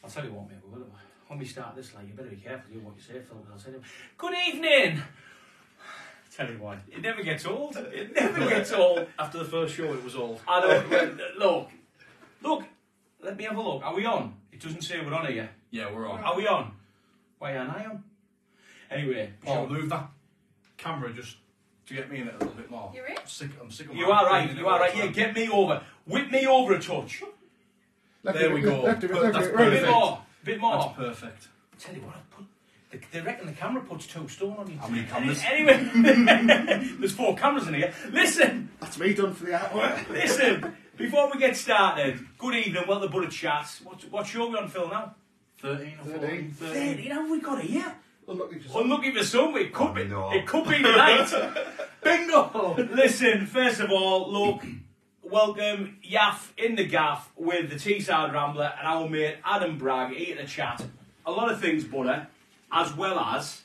I'll tell you what, mate, when we start this, like, you better be careful what you say, Phil, because I'll say to him, good evening! Tell you what, it never gets old. It never gets old. After the first show, it was old. I know. Look, let me have a look. Are we on? It doesn't say we're on here. Yeah, we're on. Are we on? Why aren't I on? Anyway, Paul, move that camera just to get me in it a little bit more. You're in? I'm sick of you are right. You are right. Yeah, get me over. Whip me over a touch. There we go. That's A perfect. bit more. That's perfect. Tell you what, they reckon the camera puts 2 stone on you. How many cameras? Anyway, there's 4 cameras in here. Listen. That's me done for the artwork. Listen. Before we get started, good evening. Welcome to Boro Chat. What show are we on, Phil, now? 13 or 14. 13. How have we got here? Unlucky for some. It could be. It could be tonight. Bingo. Listen. First of all, look. Welcome, Yaff in the gaff with the Teesside Rambler and our mate Adam Bragg here to chat. A lot of things, Butter, as well as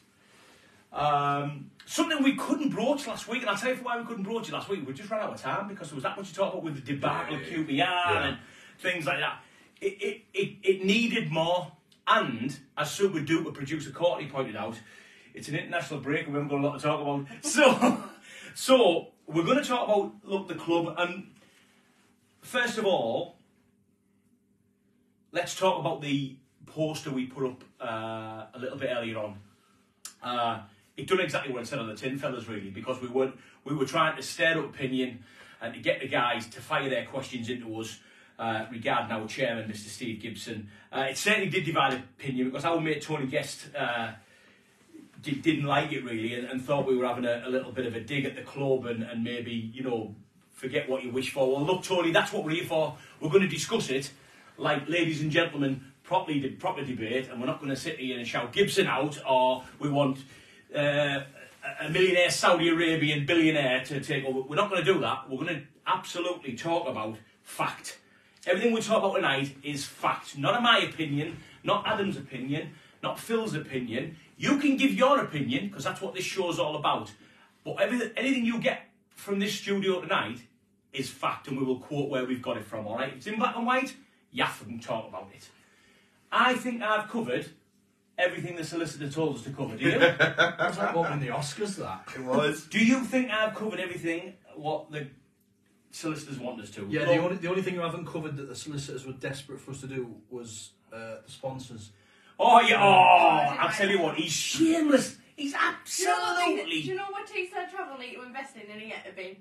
something we couldn't broach last week. And I'll tell you why we couldn't broach it last week. We just ran out of time because there was that much to talk about with the debacle of QPR and things like that. It needed more. And as Super Duper producer Courtney pointed out, it's an international break and we haven't got a lot to talk about. So we're going to talk about the club. And first of all, let's talk about the poster we put up a little bit earlier on. It done exactly what it said on the tin, fellas, really, because we were trying to stir up opinion and to get the guys to fire their questions into us regarding our chairman, Mr. Steve Gibson. It certainly did divide opinion because our mate Tony Guest didn't like it really and thought we were having a little bit of a dig at the club and maybe, forget what you wish for. Well, look, Tony, that's what we're here for. We're going to discuss it like ladies and gentlemen, proper debate, and we're not going to sit here and shout Gibson out or we want a millionaire Saudi Arabian billionaire to take over. We're not going to do that. We're going to absolutely talk about fact. Everything we talk about tonight is fact. Not my opinion, not Adam's opinion, not Phil's opinion. You can give your opinion, because that's what this show's all about. But anything you get from this studio tonight is fact, and we will quote where we've got it from, all right? If it's in black and white, Yaff can talk about it. I think I've covered everything the solicitor told us to cover, do you? It was like opening the Oscars, that. It was. Do you think I've covered everything what the solicitors want us to? Yeah, the only thing you haven't covered that the solicitors were desperate for us to do was the sponsors. Oh, yeah, I'll tell you what, he's shameless. He's absolutely... Do you know what Teesside Travel need to invest in and get a bin?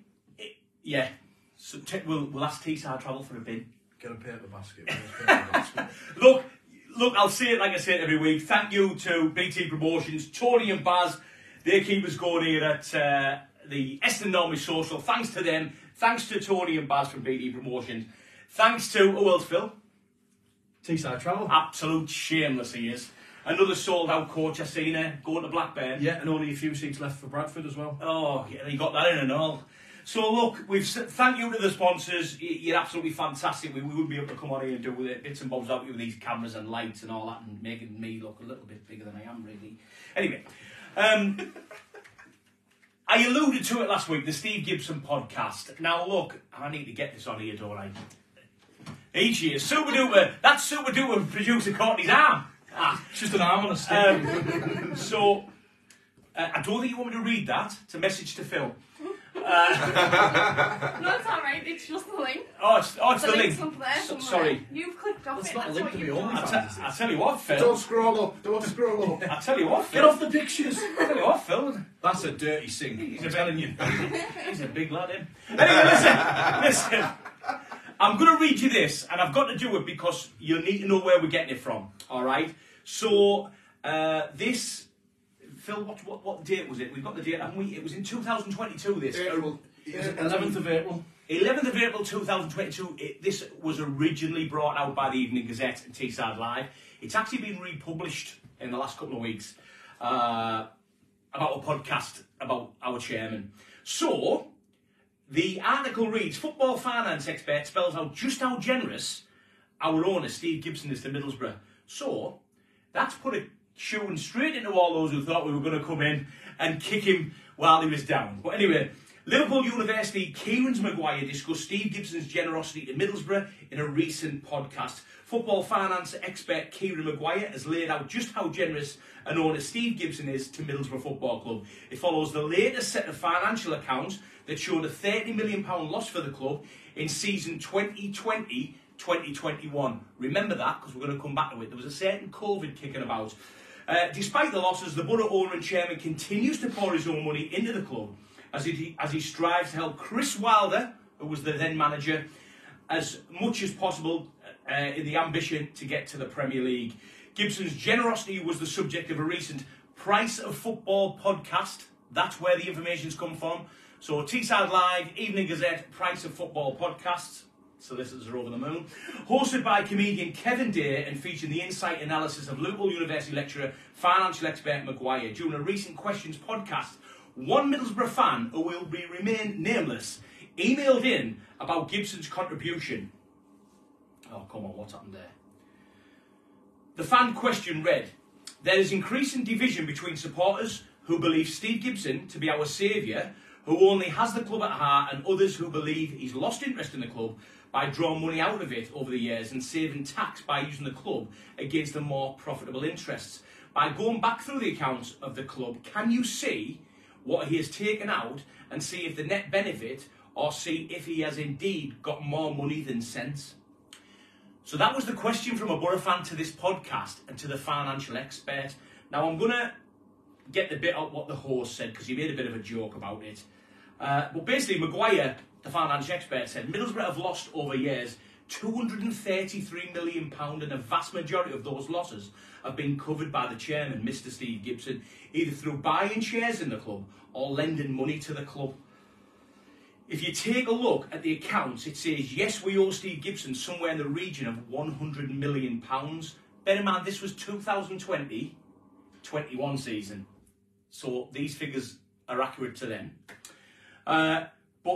Yeah. So we'll ask Teesside Travel for a bin. Get a paper basket. Look, I'll say it like I say it every week. Thank you to BT Promotions, Tony and Baz. They keep us going here at the Eston Normally Social. Thanks to them. Thanks to Tony and Baz from BT Promotions. Thanks to, who else, Phil? Teesside Travel. Absolute shameless he is. Another sold-out coach I've seen there, going to Blackburn. Yeah, and only a few seats left for Bradford as well. Oh, yeah, he got that in and all. So look, thank you to the sponsors. You're absolutely fantastic. We wouldn't be able to come on here and do bits and bobs out with these cameras and lights and all that, and making me look a little bit bigger than I am really. Anyway, I alluded to it last week, the Steve Gibson podcast. Now look, I need to get this on here, don't I? Each year, Super Duper. That's Super Duper producer Courtney's arm. It's just an arm on a stick. So, I don't think you want me to read that. It's a message to Phil. No, it's alright, it's just the link. Oh, it's the link. Up there somewhere. Sorry. You've clicked off That's it, not a that's link what to you've me only. done. I tell you what, Phil. Don't scroll up. Don't scroll up. I tell you what, Phil. Get off the pictures. I tell you what, Phil. That's a dirty sink. He's telling you. He's a big lad, him. Anyway, listen. I'm going to read you this, and I've got to do it because you'll need to know where we're getting it from. All right? So, this... Phil, what date was it? We've got the date, haven't we? It was in 2022, this. April. 11th of April. 11th of April 2022. This was originally brought out by the Evening Gazette and Teesside Live. It's actually been republished in the last couple of weeks about a podcast about our chairman. So, the article reads, football finance expert spells out just how generous our owner, Steve Gibson, is to Middlesbrough. So, that's put a shooting straight into all those who thought we were going to come in and kick him while he was down. But anyway, Liverpool University Kieran's Maguire discussed Steve Gibson's generosity to Middlesbrough in a recent podcast. Football finance expert Kieran Maguire has laid out just how generous an owner Steve Gibson is to Middlesbrough Football Club. It follows the latest set of financial accounts that showed a £30 million loss for the club in season 2020-2021. Remember that, because we're going to come back to it. There was a certain COVID kicking about. Despite the losses, the Boro owner and chairman continues to pour his own money into the club as he strives to help Chris Wilder, who was the then manager, as much as possible in the ambition to get to the Premier League. Gibson's generosity was the subject of a recent Price of Football podcast. That's where the information's come from. So Teesside Live, Evening Gazette, Price of Football podcasts. Solicitors are over the moon. Hosted by comedian Kevin Day and featuring the insight analysis of Liverpool University lecturer, financial expert Maguire. During a recent Questions podcast, one Middlesbrough fan, who will remain nameless, emailed in about Gibson's contribution. Oh, come on, what's happened there? The fan question read, there is increasing division between supporters who believe Steve Gibson to be our saviour, who only has the club at heart, and others who believe he's lost interest in the club by drawing money out of it over the years and saving tax by using the club against the more profitable interests. By going back through the accounts of the club, can you see what he has taken out and see if the net benefit, or see if he has indeed got more money than sense? So that was the question from a Boro fan to this podcast and to the financial expert. Now I'm going to get the bit out what the host said, because he made a bit of a joke about it. But basically, Maguire, the financial expert, said Middlesbrough have lost over years £233 million, and a vast majority of those losses have been covered by the chairman, Mr. Steve Gibson, either through buying shares in the club or lending money to the club. If you take a look at the accounts, it says, yes, we owe Steve Gibson somewhere in the region of £100 million. Bear in mind, this was 2020-21 season. So these figures are accurate to them. But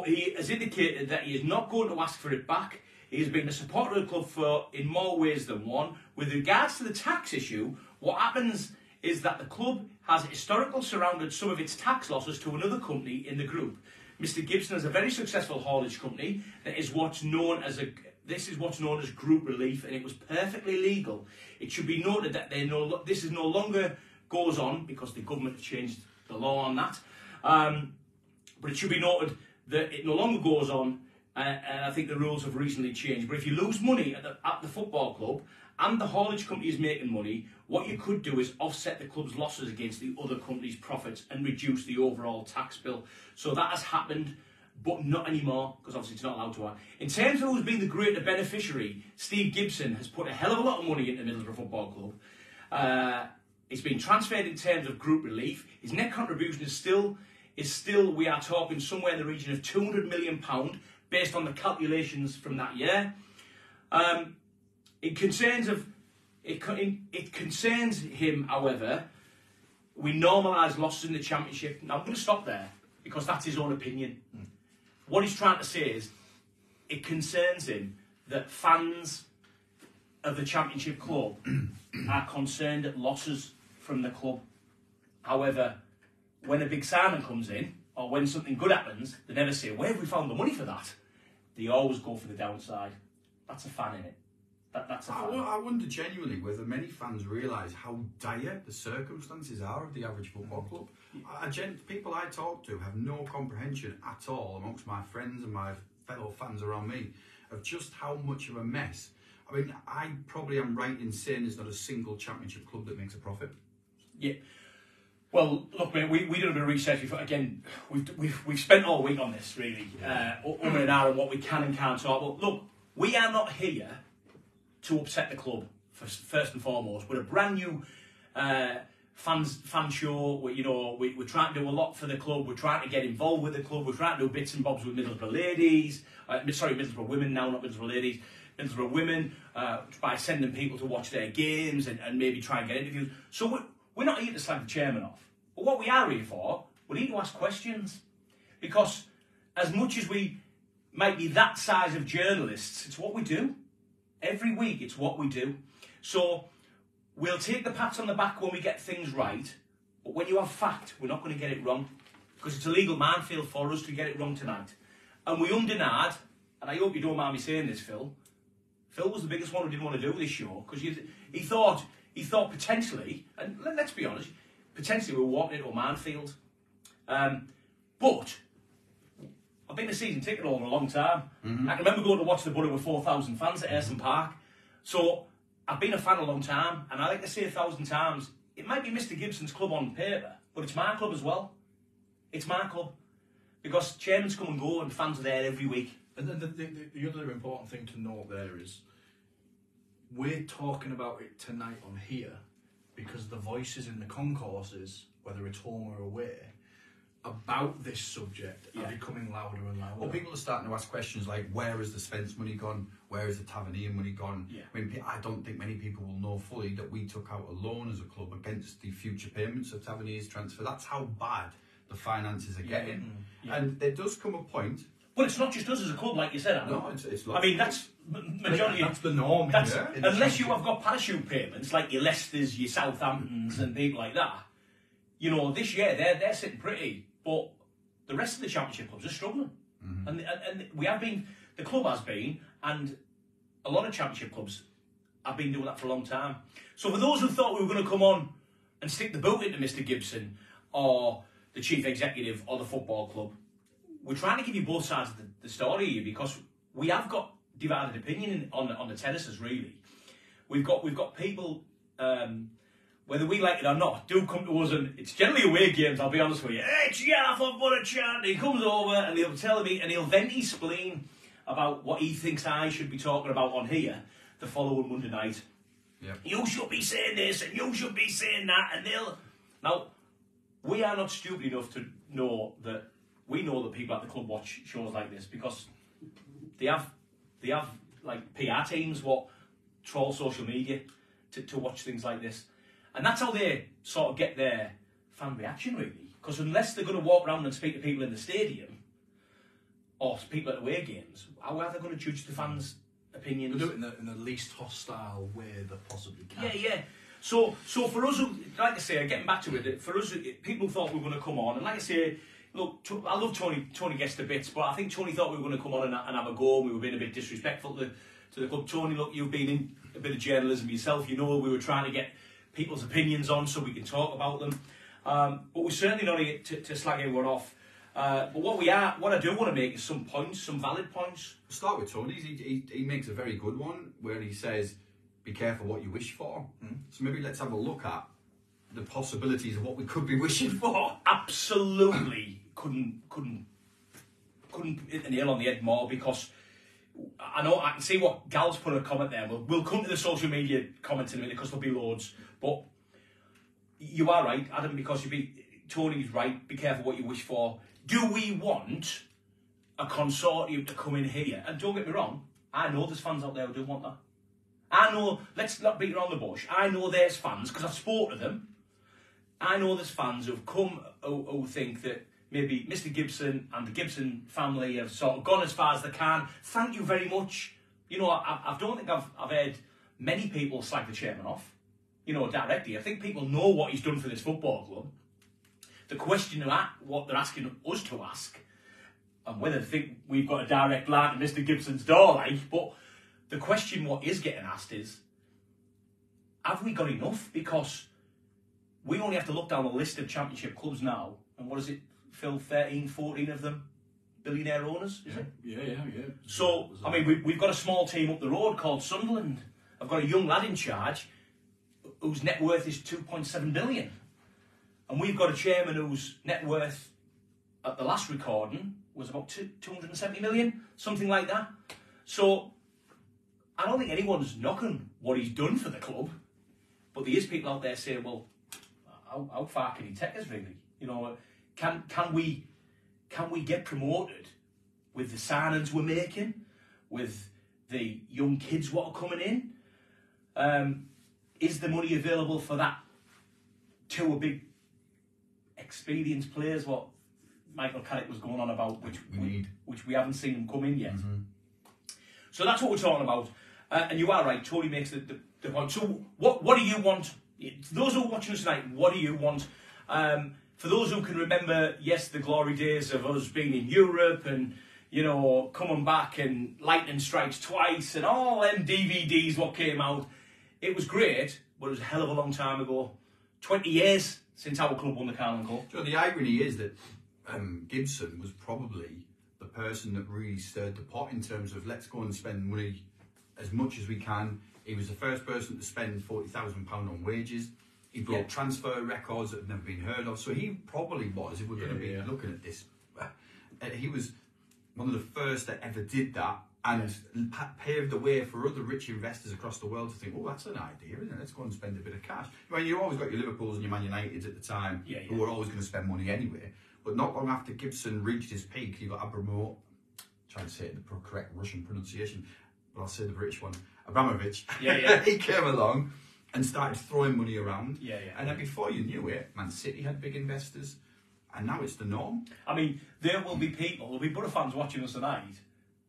he has indicated that he is not going to ask for it back. He has been a supporter of the club for in more ways than one. With regards to the tax issue, what happens is that the club has historically surrounded some of its tax losses to another company in the group. Mr. Gibson has a very successful haulage company that is what's known as group relief, and it was perfectly legal. It should be noted that this is no longer goes on, because the government has changed the law on that. But it should be noted that it no longer goes on, and I think the rules have recently changed. But if you lose money at the football club and the haulage company is making money, what you could do is offset the club's losses against the other company's profits and reduce the overall tax bill. So that has happened, but not anymore, because obviously it's not allowed to happen. In terms of who's been the greater beneficiary, Steve Gibson has put a hell of a lot of money into Middlesbrough Football Club. It's been transferred in terms of group relief. His net contribution is still, we are talking somewhere in the region of £200 million, based on the calculations from that year. It concerns him, however, we normalise losses in the Championship. Now I'm going to stop there, because that's his own opinion. What he's trying to say is, it concerns him that fans of the Championship club are concerned at losses from the club. However, when a big signing comes in, or when something good happens, they never say, where have we found the money for that? They always go for the downside. That's a fan, innit? That's a fan. I wonder genuinely whether many fans realise how dire the circumstances are of the average football club. People I talk to have no comprehension at all, amongst my friends and my fellow fans around me, of just how much of a mess. I mean, I probably am right in saying there's not a single Championship club that makes a profit. Yeah. Well, look, mate, we did a bit of research before. Again, we've spent all week on this, really, and on what we can and can't talk. But look, we are not here to upset the club, first and foremost. We're a brand new fan show. We're trying to do a lot for the club. We're trying to get involved with the club. We're trying to do bits and bobs with Middlesbrough ladies. Middlesbrough women now, not Middlesbrough ladies. Middlesbrough women, by sending people to watch their games and maybe try and get interviews. So we're not here to slag the chairman off. But what we are here for, we're here to ask questions. Because as much as we might be that size of journalists, it's what we do. Every week, it's what we do. So we'll take the pats on the back when we get things right. But when you have fact, we're not going to get it wrong. because it's a legal minefield for us to get it wrong tonight. And we undenied, and I hope you don't mind me saying this, Phil. Phil was the biggest one who didn't want to do this show because he thought potentially, and let's be honest, potentially we were walking into a minefield. But I've been a season ticket holder a long time. I can remember going to watch the Boro with 4,000 fans at Ayresome Park. So I've been a fan a long time, and I like to say 1,000 times, it might be Mr. Gibson's club on paper, but it's my club as well. It's my club. Because chairmans come and go and fans are there every week. And then the other important thing to note there is we're talking about it tonight on here because the voices in the concourses, whether it's home or away, about this subject are becoming louder and louder. Well, people are starting to ask questions like, where has the Spence money gone? Where has the Tavernier money gone? Yeah. I mean, I don't think many people will know fully that we took out a loan as a club against the future payments of Tavernier's transfer. That's how bad the finances are getting. And there does come a point. But it's not just us as a club, like you said, Adam. No, it's I mean, that's majority. That's the norm. That's, in unless you have got parachute payments like your Leicesters, your Southamptons, and people like that. You know, this year they're sitting pretty, but the rest of the Championship clubs are struggling, and we have been. The club has been, and a lot of Championship clubs have been doing that for a long time. So for those who thought we were going to come on and stick the boot into Mr. Gibson or the chief executive or the football club, we're trying to give you both sides of the story here because we have got divided opinion on the terraces. Really, we've got people, whether we like it or not, do come to us, and it's generally away games. I'll be honest with you. Hey, Chaff, I've got a chat. He comes over and he'll tell me, and he'll vent his spleen about what he thinks I should be talking about on here the following Monday night. Yep. You should be saying this and you should be saying that, and now. We are not stupid enough to know that we know that people at the club watch shows like this because they have like PR teams what troll social media to watch things like this, and that's how they sort of get their fan reaction really. Because unless they're going to walk around and speak to people in the stadium or people at away games, how are they going to judge the fans' opinions? They do it in the least hostile way they possibly can. Yeah. So for us, like I say, getting back to it, for us, people thought we were going to come on, and like I say, look, I love Tony. Tony gets the bits, but I think Tony thought we were going to come on and have a go. And we were being a bit disrespectful to the club. Tony, look, you've been in a bit of journalism yourself. You know, we were trying to get people's opinions on so we can talk about them. But we're certainly not here to slag anyone off. But what I do want to make is some points, some valid points. We'll start with Tony's. He makes a very good one where he says, be careful what you wish for. So maybe let's have a look at the possibilities of what we could be wishing for. Absolutely couldn't hit the nail on the head more because I can see what Gal's put a comment there. We'll come to the social media comments in a minute because there'll be loads. But you are right, Adam, because Tony's right, be careful what you wish for. Do we want a consortium to come in here? And don't get me wrong, I know there's fans out there who do want that. I know, let's not beat around the bush, I know there's fans, because I've spoken to them, I know there's fans who've come who think that maybe Mr. Gibson and the Gibson family have sort of gone as far as they can. Thank you very much. You know, I don't think I've heard many people slag the chairman off, you know, directly. I think people know what he's done for this football club. The question what they're asking us to ask, and whether they think we've got a direct line to Mr. Gibson's door, like, but the question what is getting asked is, have we got enough? Because we only have to look down a list of Championship clubs now, and what is it, Phil, 13, 14 of them billionaire owners, is it? Yeah. So, I mean, we've got a small team up the road called Sunderland. I've got a young lad in charge whose net worth is 2.7 billion. And we've got a chairman whose net worth at the last recording was about 270 million, something like that. So I don't think anyone's knocking what he's done for the club, but there is people out there saying, well, how far can he take us really? You know, can we get promoted with the signings we're making, with the young kids what are coming in? Is the money available for that to a big experienced players, what Michael Carrick was going on about, which we haven't seen him come in yet. So that's what we're talking about. And you are right, Tony makes the point. So what do you want? Those who are watching us tonight, what do you want? for those who can remember, yes, the glory days of us being in Europe and, you know, coming back and lightning strikes twice and all them DVDs what came out, it was great, but it was a hell of a long time ago. 20 years since our club won the Carling Cup. So the irony is that Gibson was probably the person that really stirred the pot in terms of let's go and spend money as much as we can. He was the first person to spend £40,000 on wages. He broke transfer records that had never been heard of. So he probably was, if we're going to be looking at this, he was one of the first that ever did that and paved the way for other rich investors across the world to think, oh, that's an idea, isn't it? Let's go and spend a bit of cash. I mean, you always got your Liverpools and your Man Uniteds at the time who were always going to spend money anyway. But not long after Gibson reached his peak, you got Abramovich, trying to say it in the correct Russian pronunciation, but I'll say the British one, Abramovich. He came along and started throwing money around. And then before you knew it, Man City had big investors, and now it's the norm. I mean, there will be people, there'll be Boro fans watching us tonight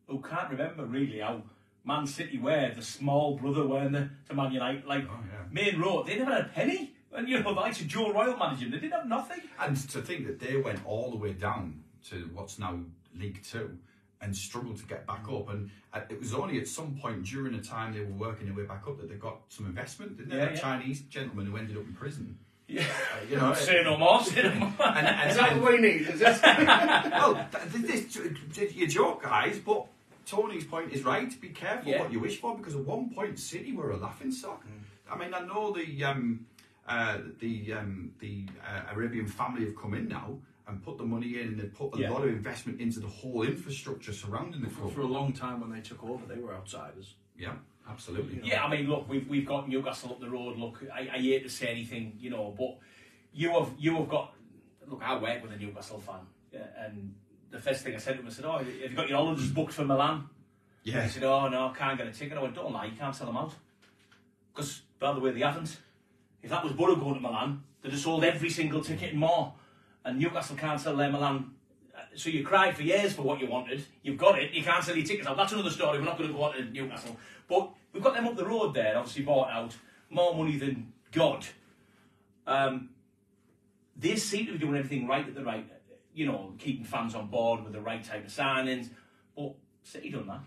who can't remember really how Man City were the small brother, weren't they, to Man United? Like, Main Road, they never had a penny. And, you know, the likes of Joe Royal managing, they didn't have nothing. And to think that they went all the way down to what's now League Two and struggled to get back up. And it was only at some point during the time they were working their way back up that they got some investment, didn't they? That Chinese gentleman who ended up in prison. Yeah. You know, say no more, say no more. Is that what we need? Is this? Well, you joke, guys, but Tony's point is right. Be careful what you wish for, because at one point City were a laughing stock. I mean, I know the Arabian family have come in now and put the money in, and they've put a lot of investment into the whole infrastructure surrounding the club. For a long time when they took over, they were outsiders. Yeah, absolutely. Yeah, I mean, look, we've got Newcastle up the road. Look, I hate to say anything, you know, but you have got. Look, I work with a Newcastle fan, and the first thing I said to him, I said, "Oh, have you got your holidays booked for Milan?" Yeah. He said, "Oh no, can't get a ticket." I went, "Don't lie, you can't sell them out." Because by the way, they haven't. If that was Boro going to Milan, they'd have sold every single ticket and more. And Newcastle can't sell their Milan. So you cried for years for what you wanted. You've got it. You can't sell your tickets out. That's another story. We're not going to go on to Newcastle. But we've got them up the road there, obviously bought out. More money than God. They seem to be doing everything right at the right, you know, keeping fans on board with the right type of signings. But City done that.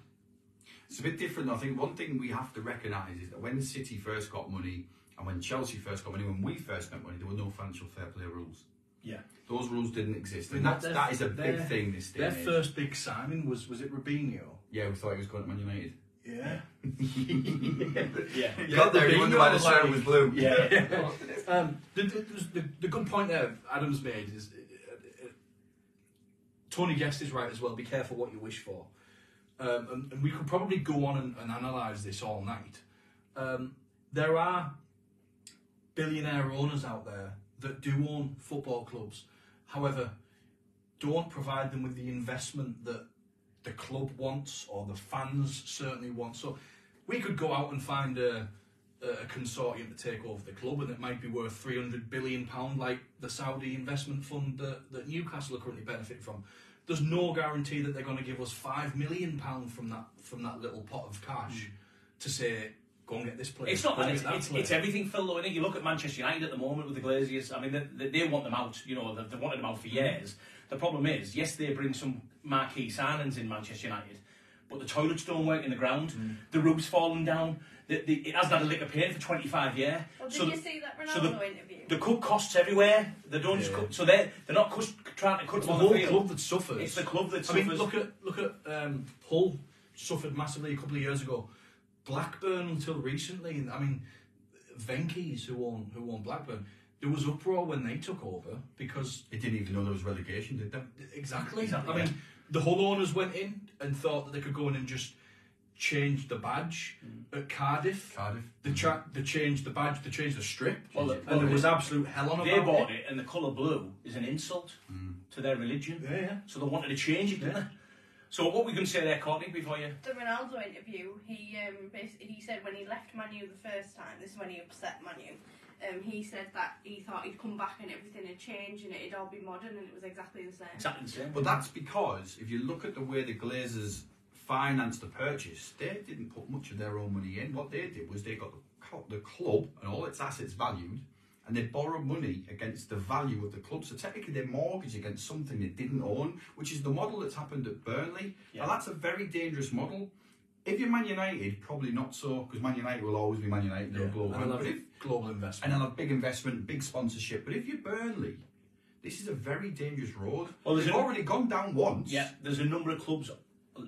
It's a bit different. I think one thing we have to recognise is that when City first got money, and when Chelsea first got money, when we first spent money, there were no financial fair play rules. Yeah. Those rules didn't exist. And that is a big thing this day. Their first big signing was it Robinho? Yeah, we thought he was going to Man United. Yeah. You got there, you wondered why the shirt was blue. The good point there Adam's made is Tony Guest is right as well. Be careful what you wish for. And we could probably go on and analyse this all night. There are billionaire owners out there that do own football clubs, however, don't provide them with the investment that the club wants or the fans certainly want. So we could go out and find a consortium to take over the club, and it might be worth £300 billion, like the Saudi investment fund that Newcastle are currently benefiting from. There's no guarantee that they're going to give us £5 million from that little pot of cash to say, go and get this player. It's not that. It's everything, Phil, though, isn't it? You look at Manchester United at the moment with the Glazers. I mean, they want them out. You know, they've wanted them out for years. The problem is, yes, they bring some marquee signings in Manchester United, but the toilets don't work in the ground. The roof's falling down. It hasn't had a lick of paint for 25 years. Well, did you see that Ronaldo interview? They cut costs everywhere. They don't just cut. So they're not trying to cut. It's the whole club that suffers. It's the club that suffers. suffers. I mean, look at Hull suffered massively a couple of years ago. Blackburn until recently. I mean, Venky's who own Blackburn. There was uproar when they took over because they didn't even know there was relegation, did they? Exactly. I mean, the Hull owners went in and thought that they could go in and just change the badge at Cardiff. They changed the badge. They changed the strip. And there was absolute hell on about it. They bought it, and the colour blue is an insult to their religion. Yeah. So they wanted to change it, didn't they? So what were we going to say there, Courtney, before you... The Ronaldo interview, he said when he left Man U the first time, this is when he upset Man U, he said that he thought he'd come back and everything had changed and it'd all be modern, and it was exactly the same. Exactly the same. But that's because, if you look at the way the Glazers financed the purchase, they didn't put much of their own money in. What they did was they got the club and all its assets valued, and they borrowed money against the value of the club. So technically they mortgaged against something they didn't own, which is the model that's happened at Burnley. Yeah. Now that's a very dangerous model. If you're Man United, probably not so, because Man United will always be Man United. They're global. And they'll have global investment. And they'll have big investment, big sponsorship. But if you're Burnley, this is a very dangerous road. Well, they've already gone down once. Yeah, there's a number of clubs.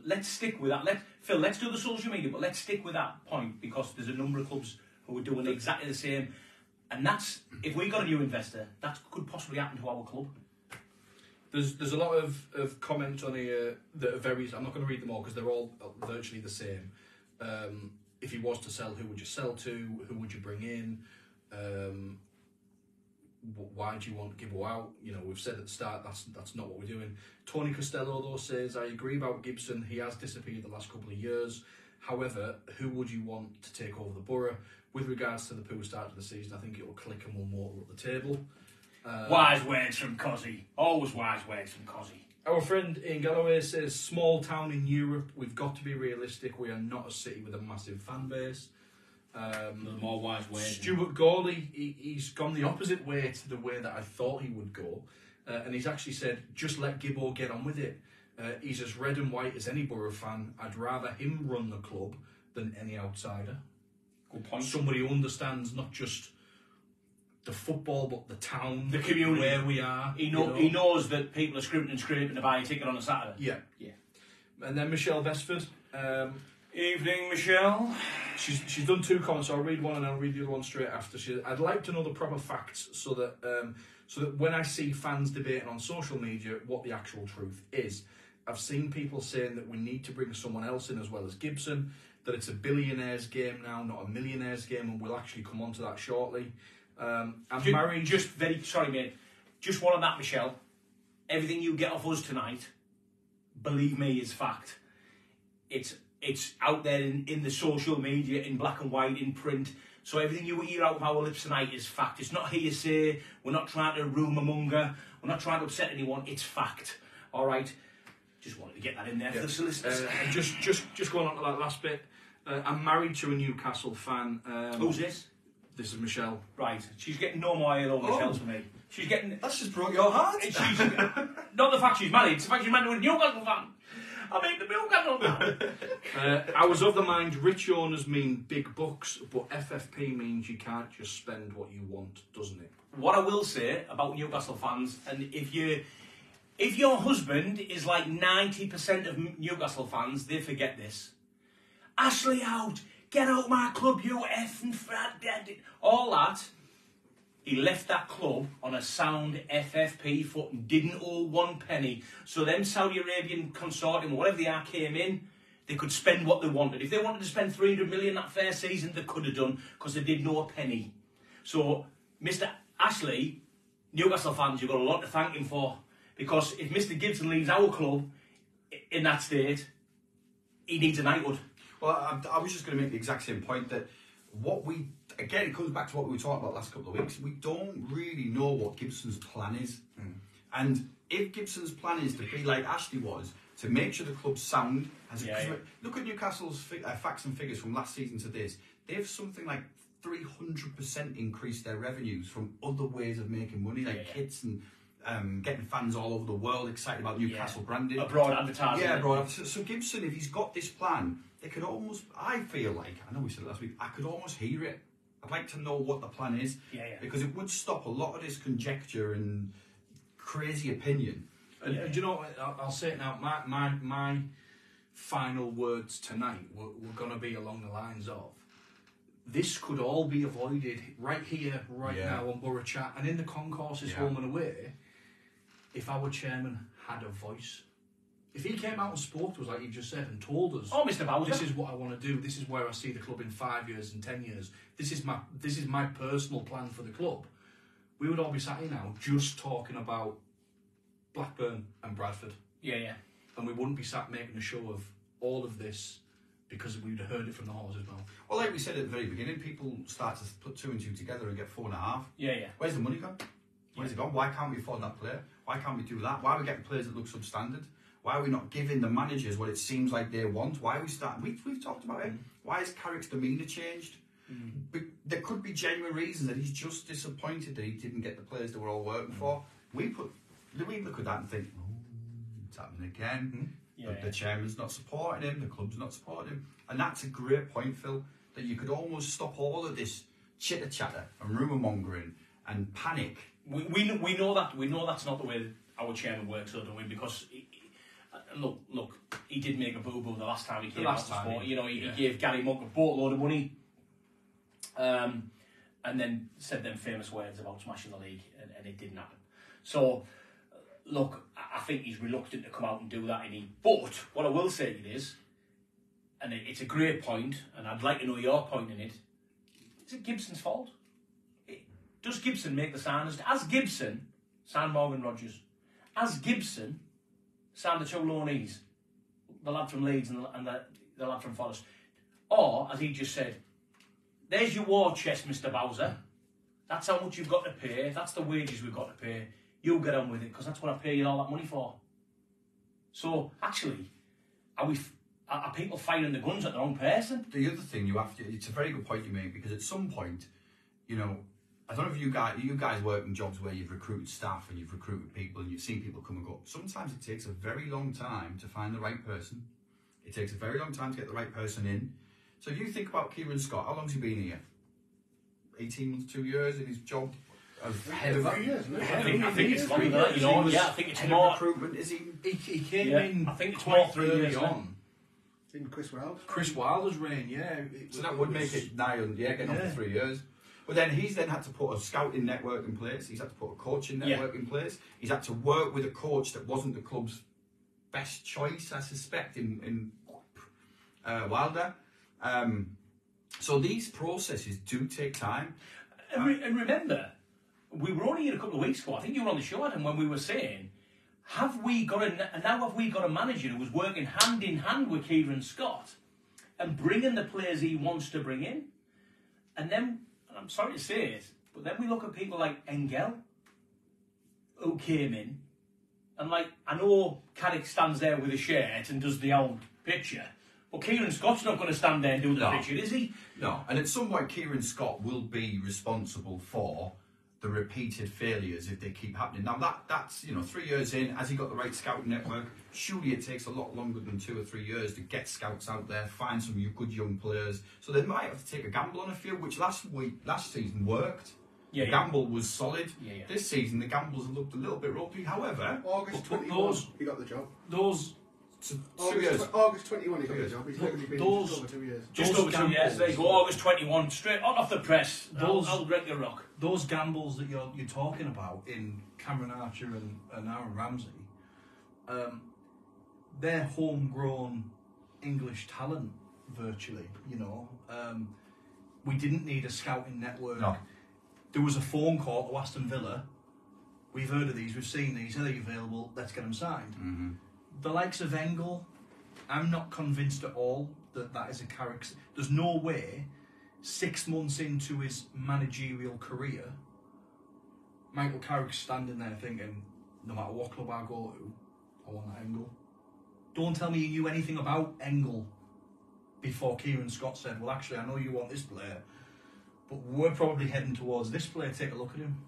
Let's stick with that. Phil, let's do the social media, but let's stick with that point, because there's a number of clubs who are doing exactly the same. And that's, if we got a new investor, that could possibly happen to our club. There's a lot of comments on here that are very... I'm not going to read them all because they're all virtually the same. If he was to sell, who would you sell to? Who would you bring in? Why do you want Gibbo out? You know, we've said at the start that's not what we're doing. Tony Costello, though, says, I agree about Gibson. He has disappeared the last couple of years. However, who would you want to take over the Borough? With regards to the poor start to the season, I think it will click and we'll motor up the table. Wise words from Cozzy. Always wise words from Cozzy. Our friend Ian Galloway says, small town in Europe, we've got to be realistic. We are not a city with a massive fan base. More wise words. Stuart Gawley, he's gone the opposite way to the way that I thought he would go. And he's actually said, just let Gibbo get on with it. He's as red and white as any Borough fan. I'd rather him run the club than any outsider. Good point. Somebody who understands not just the football, but the town, the community, where we are. He knows that people are scrimping and scraping to buy a ticket on a Saturday. Yeah. Yeah. And then Michelle Vesford. Evening, Michelle. She's done two comments. So I'll read one and I'll read the other one straight after. I'd like to know the proper facts so that when I see fans debating on social media what the actual truth is. I've seen people saying that we need to bring someone else in as well as Gibson, that it's a billionaires game now, not a millionaires game, and we'll actually come on to that shortly. I'm married. Sorry, mate. Just one on that, Michelle. Everything you get off us tonight, believe me, is fact. It's out there in the social media, in black and white, in print. So everything you hear out of our lips tonight is fact. It's not hearsay. We're not trying to rumour monger. We're not trying to upset anyone. It's fact. All right. Just wanted to get that in there for the solicitors. And just going on to that last bit. I'm married to a Newcastle fan. Who's this? This is Michelle. Right. She's getting no more yellow Michelle's for me. She's getting... That's just broke your heart. She's, not the fact she's married, it's the fact she's married to a Newcastle fan. I mean, the Newcastle fan. I was of the mind rich owners mean big bucks, but FFP means you can't just spend what you want, doesn't it? What I will say about Newcastle fans, and if your husband is like 90% of Newcastle fans, they forget this. Ashley out, get out my club, you effing fat dad. All that. He left that club on a sound FFP foot and didn't owe 1 penny. So them Saudi Arabian consortium, or whatever they are, came in, they could spend what they wanted. If they wanted to spend 300 million that fair season, they could have done, because they did no penny. So, Mr. Ashley, Newcastle fans, you've got a lot to thank him for. Because if Mr. Gibson leaves our club in that state, he needs a knighthood. Well, I was just going to make the exact same point that again, it comes back to what we were talking about last couple of weeks. We don't really know what Gibson's plan is. And if Gibson's plan is to be like Ashley was, to make sure the club's sound, look at Newcastle's facts and figures from last season to this. They've something like 300% increased their revenues from other ways of making money, like kits and getting fans all over the world excited about Newcastle branding. Abroad advertising. Yeah, abroad. So Gibson, if he's got this plan, they could almost, I feel like, I know we said it last week, I could almost hear it. I'd like to know what the plan is. Because it would stop a lot of this conjecture and crazy opinion. And do you know what, I'll say it now, my final words tonight were going to be along the lines of, this could all be avoided right here, now on Boro Chat and in the concourses home and away if our chairman had a voice. If he came out and spoke to us like you just said and told us, Mr. Bowser, this is what I want to do, this is where I see the club in 5 years and 10 years, this is my personal plan for the club, we would all be sat here now just talking about Blackburn and Bradford. And we wouldn't be sat making a show of all of this because we'd heard it from the horse's mouth. Well, like we said at the very beginning, people start to put 2 and 2 together and get 4.5. Where's the money gone? Where's it gone? Why can't we afford that player? Why can't we do that? Why are we getting players that look substandard? Why are we not giving the managers what it seems like they want? Why are we starting? We've talked about it. Why has Carrick's demeanour changed? There could be genuine reasons that he's just disappointed that he didn't get the players that we're all working for. We look at that and think, oh, it's happening again. The chairman's not supporting him, the club's not supporting him. And that's a great point, Phil, that you could almost stop all of this chitter-chatter and rumour mongering and panic. We know that's not the way our chairman works, though, don't we? Because look, he did make a boo-boo the last time he came out to sport. He gave Gary Monk a boatload of money, and then said them famous words about smashing the league, and it didn't happen. So, look, I think he's reluctant to come out and do that. But what I will say is, and it's a great point, and I'd like to know your point in it. Is it Gibson's fault? Does Gibson make the signings? As Gibson signed Morgan Rogers, as Gibson signed the two loanees, the lad from Leeds and the lad from Forest, or as he just said, there's your war chest, Mr. Bowser. That's how much you've got to pay. That's the wages we've got to pay. You get on with it because that's what I pay you all that money for. So actually, are people firing the guns at the wrong person? The other thing it's a very good point you make, because at some point, I don't know if you guys work in jobs where you've recruited staff and you've recruited people and you've seen people come and go. Sometimes it takes a very long time to find the right person. It takes a very long time to get the right person in. So if you think about Kieran Scott, how long's he been here? 18 months, 2 years in his job? Head of 3 years, isn't it? I think it's longer than that, I think it's more recruitment. Is he? He came in. I think it's quite more 3 early years on. In Chris Wilder's reign, yeah. So that would make it nigh on, getting on for 3 years. But then he's then had to put a scouting network in place. He's had to put a coaching network in place. He's had to work with a coach that wasn't the club's best choice, I suspect, in Wilder. So these processes do take time. And remember, we were only here a couple of weeks ago. I think you were on the show, Adam, when we were saying, have we got a manager who was working hand in hand with Kieran Scott and bringing the players he wants to bring in? And then, and I'm sorry to say it, but then we look at people like Engel, who came in, and I know Carrick stands there with a shirt and does the old picture, but Kieran Scott's not going to stand there and do the picture, is he? No, and at some point Kieran Scott will be responsible for the repeated failures if they keep happening. Now that's 3 years in, has he got the right scouting network? Surely it takes a lot longer than 2 or 3 years to get scouts out there, find some good young players. So they might have to take a gamble on a few, which last season worked. The gamble was solid. This season the gambles looked a little bit ropey. However, August 21, he got the job. August 21, he got the job. He's only been just over 2 years. Just over 2 years. There you go. August 21, straight off the press. I'll break the rock. Those gambles that you're talking about in Cameron Archer and Aaron Ramsey, they're homegrown English talent virtually. We didn't need a scouting network. No. There was a phone call to Aston Villa. We've heard of these. We've seen these. Are they available? Let's get them signed. Mm-hmm. The likes of Engel, I'm not convinced at all that is a character. There's no way 6 months into his managerial career, Michael Carrick's standing there thinking, no matter what club I go to, I want that Engel. Don't tell me you knew anything about Engel before Kieran Scott said, well, actually, I know you want this player, but we're probably heading towards this player. Take a look at him.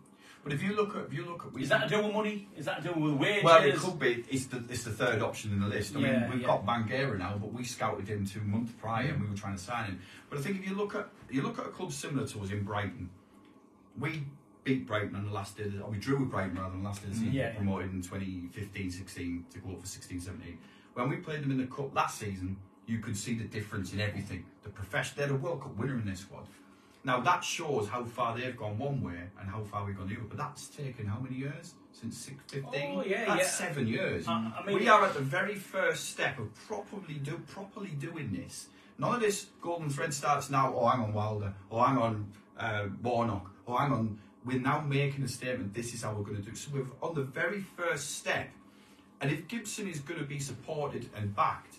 But if you look at, is that to do with money? Is that to do with wages? Well, it could be. It's the third option in the list. I mean, we've got Banguera now, but we scouted him 2 months prior, and we were trying to sign him. But I think if you look at a club similar to us in Brighton, we beat Brighton on the last day. We drew with Brighton rather than the last day of the season. Yeah. Promoted in 2015-16 to go up for 16-17. When we played them in the cup last season, you could see the difference in everything. They're a World Cup winner in this squad. Now that shows how far they've gone one way and how far we've gone the other. But that's taken how many years? Since 15? Oh, yeah, that's 7 years. We are at the very first step of properly doing this. None of this golden thread starts now, oh, hang on Wilder, or hang on Warnock, or hang on. We're now making a statement, this is how we're going to do it. So we're on the very first step. And if Gibson is going to be supported and backed,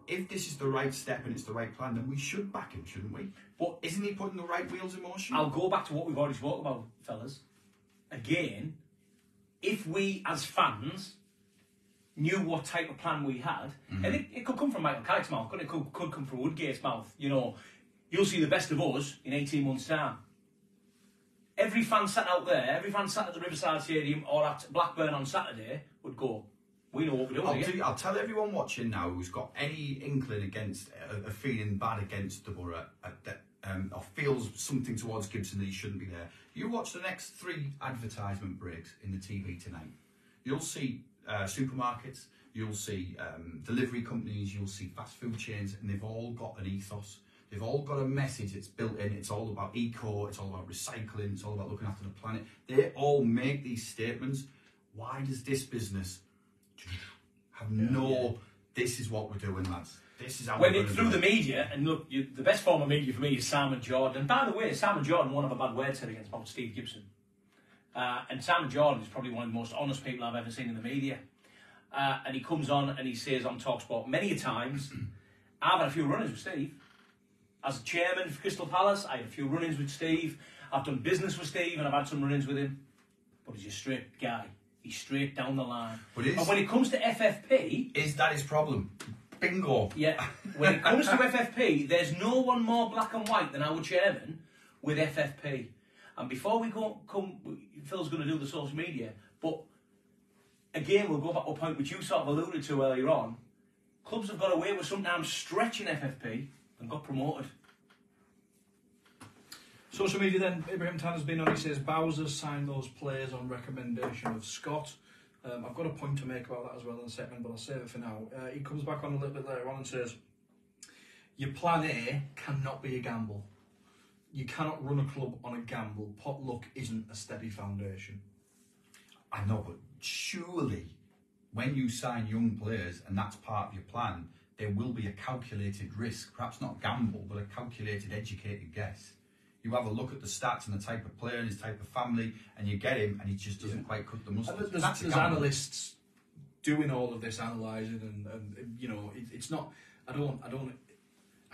if this is the right step and it's the right plan, then we should back him, shouldn't we? But isn't he putting the right wheels in motion? I'll go back to what we've already spoken about, fellas. Again, if we as fans knew what type of plan we had, and it could come from Michael Carrick's mouth, it could come from Woodgate's mouth, you'll see the best of us in 18 months' time. Every fan sat out there, every fan sat at the Riverside Stadium or at Blackburn on Saturday would go, we know what we're doing. I'll tell everyone watching now who's got any inkling against, a feeling bad against the Boro, or feels something towards Gibson that he shouldn't be there. You watch the next 3 advertisement breaks in the TV tonight. You'll see supermarkets, you'll see delivery companies, you'll see fast food chains, and they've all got an ethos. They've all got a message that's built in. It's all about eco, it's all about recycling, it's all about looking after the planet. They all make these statements. Why does this business have this is what we're doing, lads? This is how when we're it's through the media, and look, the best form of media for me is Simon Jordan. And by the way, Simon Jordan won't have a bad word said against about Steve Gibson. And Simon Jordan is probably one of the most honest people I've ever seen in the media. And he comes on and he says on TalkSport many a times, I've had a few run-ins with Steve. As a chairman for Crystal Palace, I had a few run-ins with Steve. I've done business with Steve and I've had some run-ins with him. But he's a straight guy. He's straight down the line. And when it comes to FFP... Is that his problem? Bingo. Yeah. When it comes to FFP, there's no one more black and white than our chairman with FFP. And before we Phil's going to do the social media, but again, we'll go back to a point which you sort of alluded to earlier on. Clubs have got away with sometimes stretching FFP and got promoted. Social media then, Ibrahim Tanner's been on, he says Bowser signed those players on recommendation of Scott. I've got a point to make about that as well in a second, but I'll save it for now. He comes back on a little bit later on and says, your plan A cannot be a gamble. You cannot run a club on a gamble. Pot luck isn't a steady foundation. I know, but surely when you sign young players and that's part of your plan, there will be a calculated risk, perhaps not gamble, but a calculated, educated guess. You have a look at the stats and the type of player and his type of family, and you get him, and he just doesn't quite cut the mustard. There's analysts doing all of this analysing, and you know, it's not. I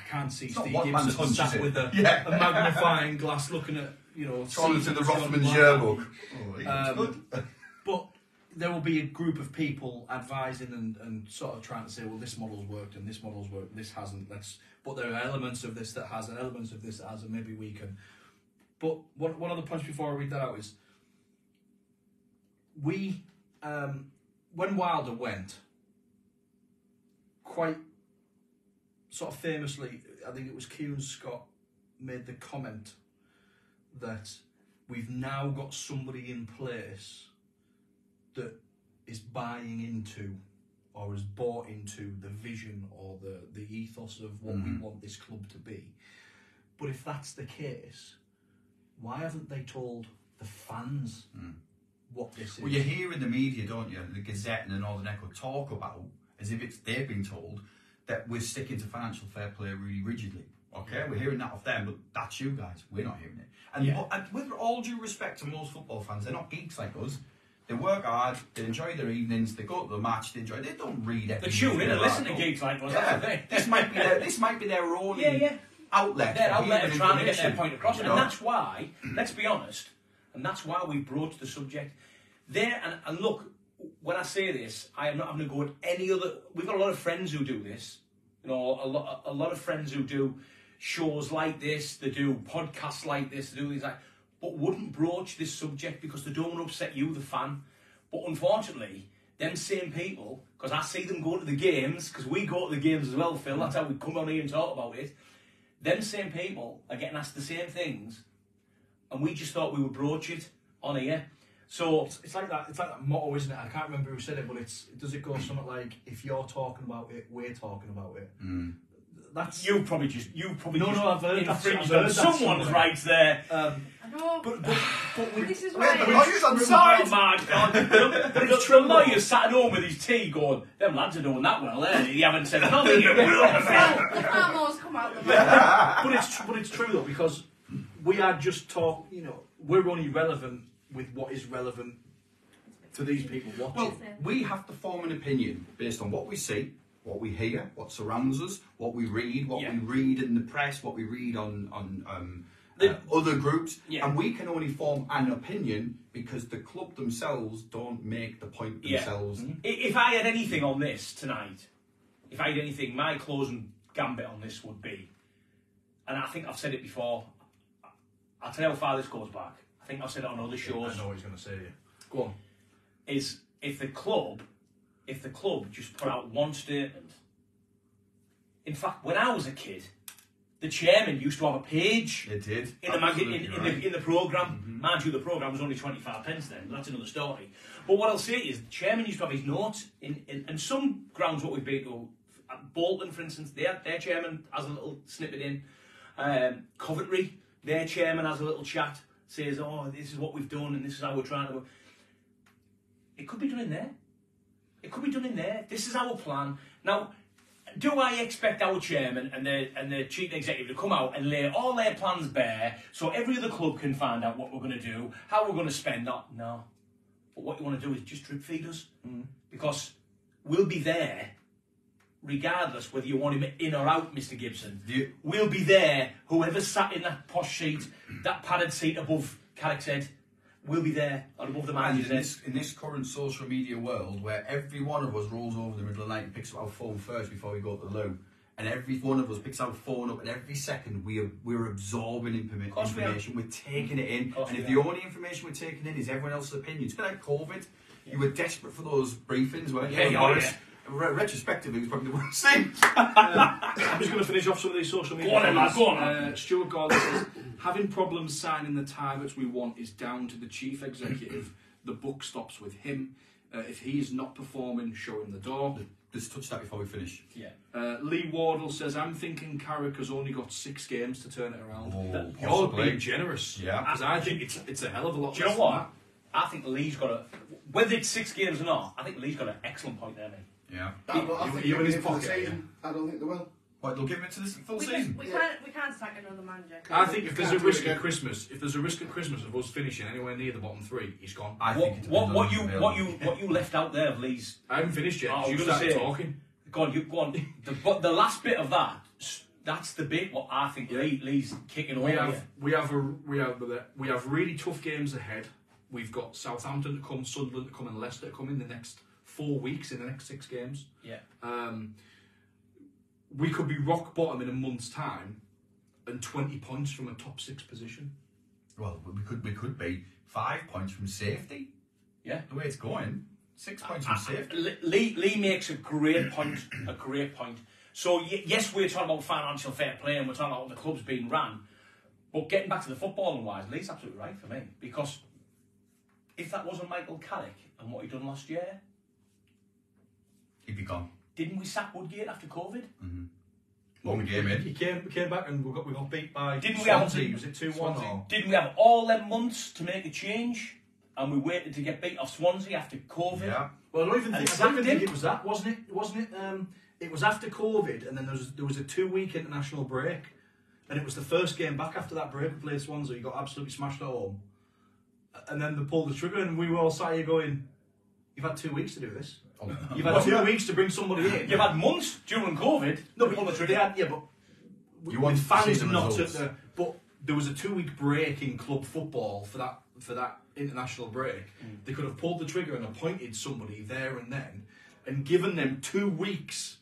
can't see Steve Gibson sat with a magnifying glass looking at, you know, trying to the Rothman's yearbook. But there will be a group of people advising and sort of trying to say, well, this model's worked and this model's worked, this hasn't. But there are elements of this that has and elements of this that has, and maybe we can. But one other point before I read that out is, when Wilder went, quite sort of famously, I think it was Kieran Scott made the comment that we've now got somebody in place that is buying into or has bought into the vision or the ethos of what we want this club to be. But if that's the case, why haven't they told the fans what this is? Well, you hear in the media, don't you, the Gazette and the Northern Echo talk about, as if they've been told, that we're sticking to financial fair play really rigidly. Okay, we're hearing that off them, but that's you guys. We're not hearing it. And with all due respect to most football fans, they're not geeks like us. They work hard, they enjoy their evenings, they go to the match, they don't read everything. They tune in and listen to geeks like us. Yeah. This might be their only outlet. Their outlet of trying to get their point across. And that's why, let's be honest, and that's why we broached the subject. And look, when I say this, I am not having to go at any other. We've got a lot of friends who do this. You know, a lot of friends who do shows like this, they do podcasts like this, they do things like, but wouldn't broach this subject because they don't want to upset you, the fan. But unfortunately, them same people, because I see them go to the games, because we go to the games as well, Phil, that's how we come on here and talk about it. Them same people are getting asked the same things, and we just thought we would broach it on here. So it's like that. It's like that motto, isn't it? I can't remember who said it, but does it go something like, "If you're talking about it, we're talking about it." That's I've heard infringed on someone's rights there. I know. But this is The why. lawyers on side. Oh my God! But it's the lawyer sat at home with his tea, going, "Them lads are doing that well, eh? They haven't said nothing." The farmers come out the back. but it's true though, because we are just talk. You know, we're only relevant with what is relevant to these people watching. Well, we have to form an opinion based on what we see, what we hear, what surrounds us, what we read, we read in the press, what we read on other groups, and we can only form an opinion because the club themselves don't make the point themselves. If I had anything on this tonight, my closing gambit on this would be, and I think I've said it before. I'll tell you how far this goes back. I think I've said it on other shows. I know what he's going to say. Yeah. Go on. Is if the club just put out one statement. In fact, when I was a kid, the chairman used to have a page. It did. In the programme. Mind you, the programme was only 25 pence then. That's another story. But what I'll say is, the chairman used to have his notes in some grounds. What we've been to, Bolton, for instance, their chairman has a little snippet in. Coventry, their chairman has a little chat. Says, "Oh, this is what we've done, and this is how we're trying to." It could be done in there. It could be done in there. This is our plan. Now, do I expect our chairman and the chief executive to come out and lay all their plans bare so every other club can find out what we're going to do, how we're going to spend? No. But what you want to do is just drip feed us. Because we'll be there regardless whether you want him in or out, Mr. Gibson. We'll be there, whoever's sat in that posh seat, that padded seat above Carrick's head, we'll be there, or above the manager's head. In this current social media world, where every one of us rolls over the middle of the night and picks up our phone first before we go to the loo, and every one of us picks our phone up, and every second we're absorbing information, we're taking it in, and if the only information we're taking in is everyone else's opinion, it's a bit like COVID. You were desperate for those briefings, weren't you? Yeah. Retrospectively, it was probably the worst thing. I'm just going to finish off some of these social media. Go on. Stuart Gordon says, having problems signing the targets we want is down to the chief executive. The buck stops with him. If he is not performing, show him the door. Just touch that before we finish. Yeah. Lee Wardle says, I'm thinking Carrick has only got 6 games to turn it around. You're being generous. Yeah. Because I think it's a hell of a lot. Do you know what? I think Lee's got a... Whether it's 6 games or not, I think Lee's got an excellent point there, mate. Yeah. I think you in his for the pocket, season, I don't think they will. What, they'll give him to this full We season? can't sack another manager. I think if there's a risk at Christmas, of us finishing anywhere near the bottom 3, he's gone. I think What you left out there of Lee's... I haven't finished yet. You was started talking. Go on. The last bit of that, that's the bit what I think Lee's kicking over. We have really tough games ahead. We've got Southampton to come, Sunderland to come, and Leicester to come in the next 4 weeks, in the next 6 games. Yeah. We could be rock bottom in a month's time and 20 points from a top 6 position. Well, we could be 5 points from safety. Yeah. The way it's going, 6 points from safety. Lee makes a great point. So yes, we're talking about financial fair play and we're talking about the clubs being ran, but getting back to the footballing wise, Lee's absolutely right for me, because if that wasn't Michael Carrick and what he'd done last year, He'd be gone. Didn't we sack Woodgate after COVID? Mm-hmm. One game in. He came back and we got beat by Swansea. Was it 2-1? Didn't we have all them months to make a change? And we waited to get beat off Swansea after COVID? Yeah. Well, I don't even think it was that, wasn't it? It was after COVID, and then there was a 2-week international break, and it was the first game back after that break. We played Swansea. You got absolutely smashed at home, and then they pulled the trigger, and we were all sat here going, "You've had 2 weeks to do this. You've had 2 weeks to bring somebody in. You've had months during COVID. No, but pull the trigger. But you want fans not at the. But there was a 2-week break in club football for that international break. They could have pulled the trigger and appointed somebody there and then, and given them 2 weeks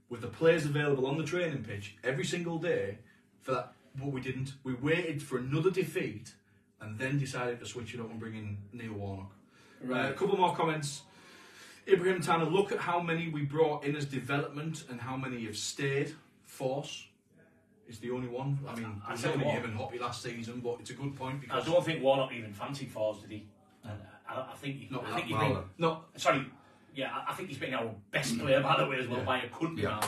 with the players available on the training pitch every single day for that. But we didn't. We waited for another defeat and then decided to switch it up and bring in Neil Warnock. Right. A couple more comments. Ibrahim Tanner, look at how many we brought in as development and how many have stayed. Force is the only one. I mean, I was only him and Hoppy last season, but it's a good point because I don't think Warnock even fancied Force, did he? I think he's I think he's been our best player, by the way, as well, by a country now.